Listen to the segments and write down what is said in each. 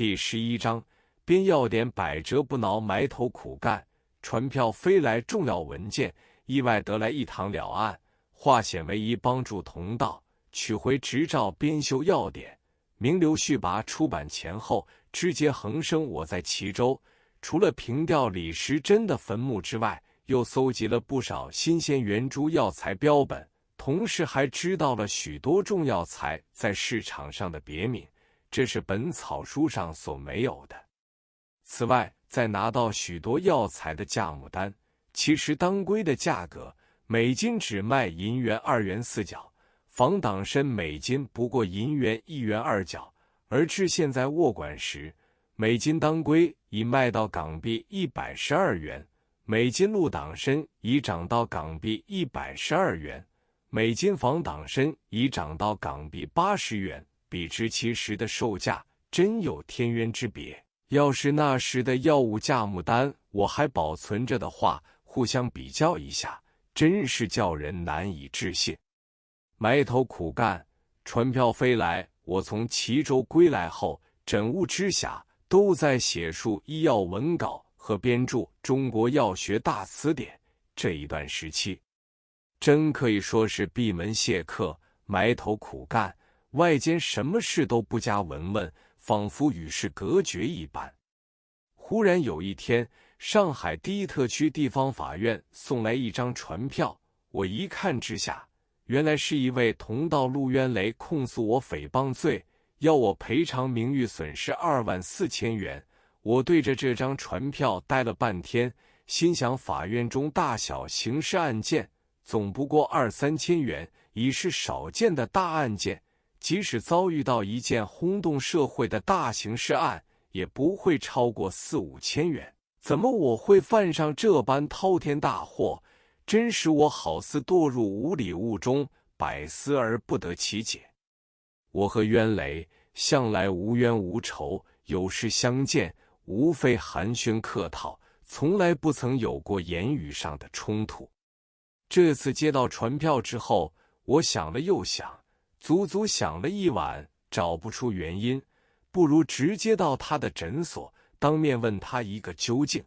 第11章，编要点，百折不挠，埋头苦干。传票飞来，重要文件，意外得来，一堂了案。化险为夷，帮助同道。取回执照，编修要点。名流续拔出版前后，枝节横生。我在齐州，除了凭吊李时珍的坟墓之外，又搜集了不少新鲜圆珠药材标本，同时还知道了许多中药材在市场上的别名，这是本草书上所没有的。此外，再拿到许多药材的价目单，其实当归的价格每斤只卖银元2元4角，防党参每斤不过银元1元2角，而至现在握管时，每斤当归已卖到港币112元，每斤鹿党参已涨到港币112元，每斤防党参已涨到港币80元，比之其时的售价真有天渊之别。要是那时的药物价目单我还保存着的话，互相比较一下，真是叫人难以置信。埋头苦干，传票飞来。我从齐州归来后，枕悟之下都在写述医药文稿和编著《中国药学大词典》。这一段时期，真可以说是闭门谢客，埋头苦干，外间什么事都不加闻问，仿佛与世隔绝一般。忽然有一天，上海第一特区地方法院送来一张传票，我一看之下，原来是一位同道陆渊雷控诉我诽谤罪，要我赔偿名誉损失2万4千元。我对着这张传票呆了半天，心想法院中大小刑事案件总不过2、3千元，已是少见的大案件，即使遭遇到一件轰动社会的大刑事案，也不会超过4、5千元。怎么我会犯上这般滔天大祸？真使我好似堕入无里雾中，百思而不得其解。我和渊雷向来无冤无仇，有事相见，无非寒暄客套，从来不曾有过言语上的冲突。这次接到传票之后，我想了又想，足足想了一晚，找不出原因，不如直接到他的诊所，当面问他一个究竟。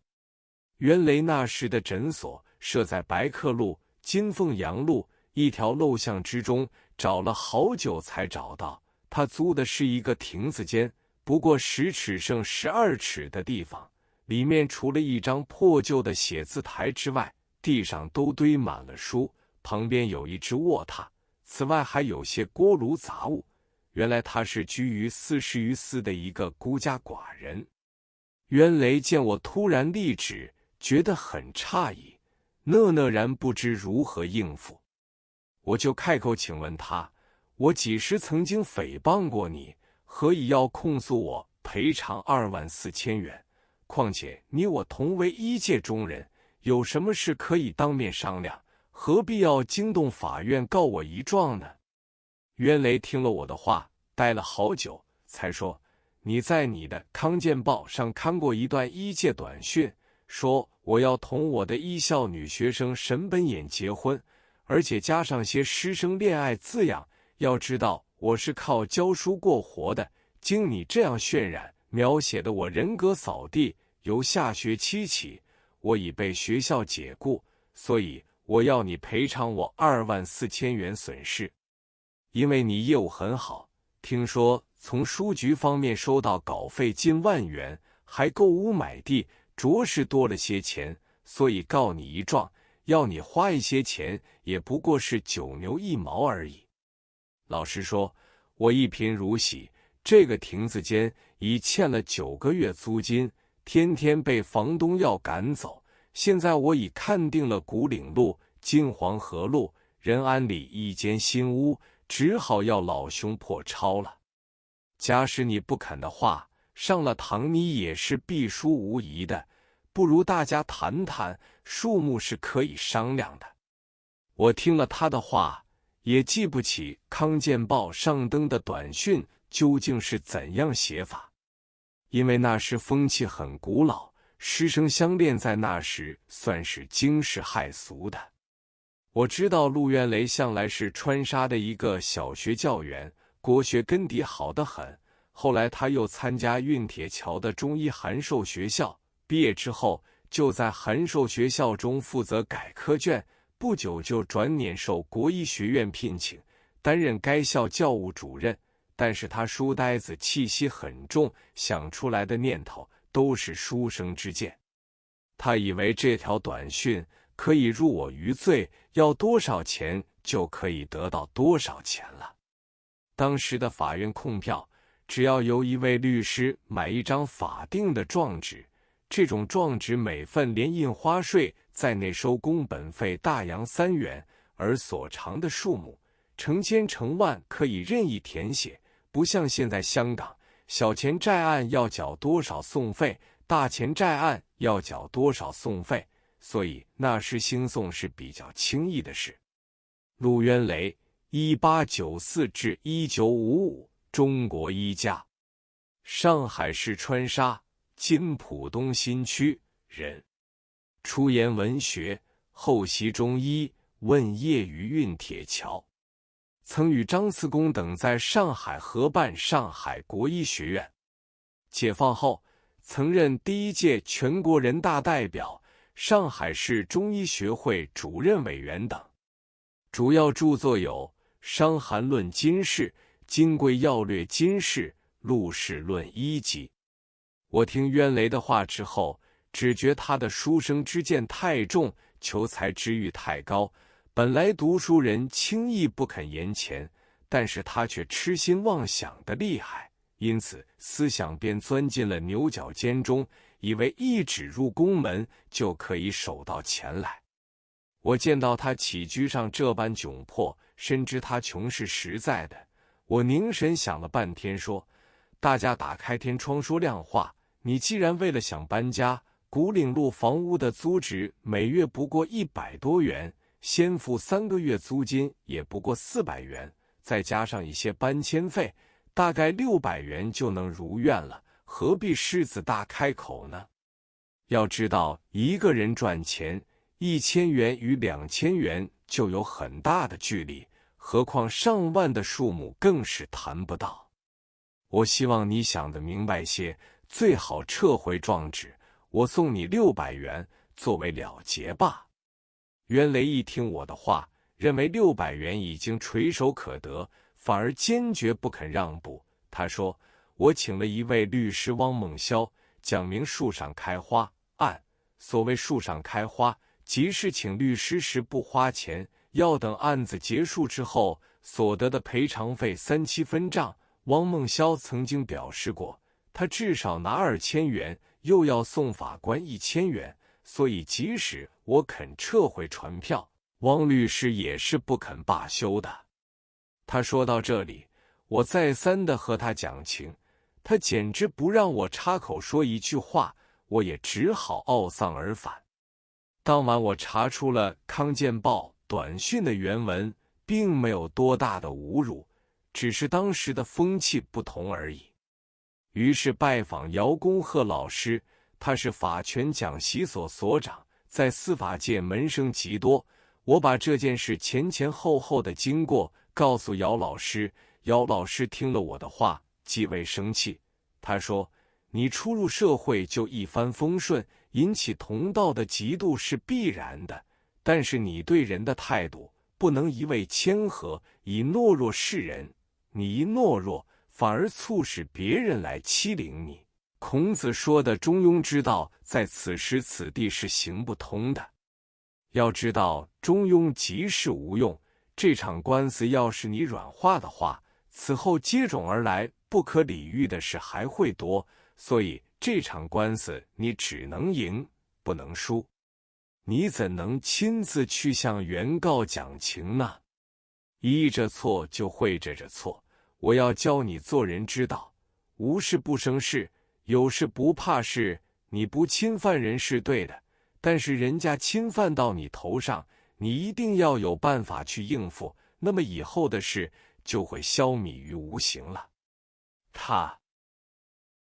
渊雷那时的诊所设在白客路、金凤阳路一条陋巷之中，找了好久才找到。他租的是一个亭子间，不过10尺乘12尺的地方，里面除了一张破旧的写字台之外，地上都堆满了书，旁边有一只卧榻，此外还有些锅炉杂物。原来他是居于40余寺的一个孤家寡人。渊雷见我突然立旨，觉得很诧异，讷然不知如何应付。我就开口请问他，我几时曾经诽谤过你？何以要控诉我赔偿2万4千元？况且你我同为医界中人，有什么事可以当面商量，何必要惊动法院告我一状呢？渊雷听了我的话，呆了好久，才说，你在你的《康健报》上看过一段医界短讯，说我要同我的医校女学生沈本眼结婚，而且加上些师生恋爱字样。要知道我是靠教书过活的，经你这样渲染描写的我人格扫地，由下学期起我已被学校解雇，所以我要你赔偿我2万4千元损失。因为你业务很好，听说从书局方面收到稿费近万元，还购屋买地，着实多了些钱，所以告你一状，要你花一些钱，也不过是9牛1毛而已。老实说，我一贫如洗，这个亭子间已欠了9个月租金，天天被房东要赶走。现在我已看定了古岭路、金黄河路、仁安里一间新屋，只好要老兄破抄了。假使你不肯的话，上了堂你也是必输无疑的，不如大家谈谈，数目是可以商量的。我听了他的话，也记不起《康健报》上登的短讯究竟是怎样写法，因为那时风气很古老，师生相恋在那时算是惊世骇俗的。我知道陆渊雷向来是川沙的一个小学教员，国学根底好得很，后来他又参加运铁桥的中医函授学校，毕业之后就在函授学校中负责改科卷，不久就转撵受国医学院聘请，担任该校教务主任。但是他书呆子气息很重，想出来的念头都是书生之见。他以为这条短讯可以入我于罪，要多少钱就可以得到多少钱了。当时的法院控票，只要由一位律师买一张法定的状纸，这种状纸每份连印花税在内收工本费大洋3元，而所偿的数目成千成万，可以任意填写，不像现在香港，小钱债案要缴多少送费，大钱债案要缴多少送费，所以那时兴讼是比较轻易的事。陆渊雷，1894至1955，中国医家，上海市川沙（今浦东新区）人，初研文学，后习中医，问业于运铁桥。曾与张次公等在上海合办上海国医学院。解放后，曾任第1届全国人大代表、上海市中医学会主任委员等。主要著作有《伤寒论今世》《金匮要略今世》《陆氏论医集》。我听渊雷的话之后，只觉他的书生之见太重，求才之欲太高。本来读书人轻易不肯言钱，但是他却痴心妄想的厉害，因此思想便钻进了牛角尖中，以为一指入宫门就可以守到钱来。我见到他起居上这般窘迫，深知他穷是实在的。我凝神想了半天，说：大家打开天窗说亮话，你既然为了想搬家，古岭路房屋的租值每月不过100多元，先付3个月租金也不过400元，再加上一些搬迁费，大概600元就能如愿了，何必狮子大开口呢？要知道，一个人赚钱，1000元与2000元就有很大的距离，何况上万的数目更是谈不到。我希望你想得明白些，最好撤回状纸，我送你600元作为了结吧。渊雷一听我的话，认为600元已经垂手可得，反而坚决不肯让步。他说：我请了一位律师汪孟潇，讲明树上开花案。所谓树上开花，即是请律师时不花钱，要等案子结束之后所得的赔偿费3、7分账。汪孟潇曾经表示过，他至少拿2000元，又要送法官1000元，所以即使我肯撤回传票，汪律师也是不肯罢休的。他说到这里，我再三地和他讲情，他简直不让我插口说一句话，我也只好懊丧而返。当晚我查出了《康健报》短讯的原文，并没有多大的侮辱，只是当时的风气不同而已。于是拜访姚公鹤老师，他是法权讲习所所长，在司法界门生极多。我把这件事前前后后的经过告诉姚老师，姚老师听了我的话，极为生气。他说：你初入社会就一帆风顺，引起同道的嫉妒是必然的，但是你对人的态度不能一味谦和，以懦弱示人。你一懦弱，反而促使别人来欺凌你。孔子说的中庸之道，在此时此地是行不通的。要知道，中庸即是无用。这场官司要是你软化的话，此后接踵而来不可理喻的事还会多。所以这场官司你只能赢，不能输。你怎能亲自去向原告讲情呢？依着错就会着错。我要教你做人之道，无事不生事，有事不怕事。你不侵犯人是对的，但是人家侵犯到你头上，你一定要有办法去应付，那么以后的事就会消弭于无形了。他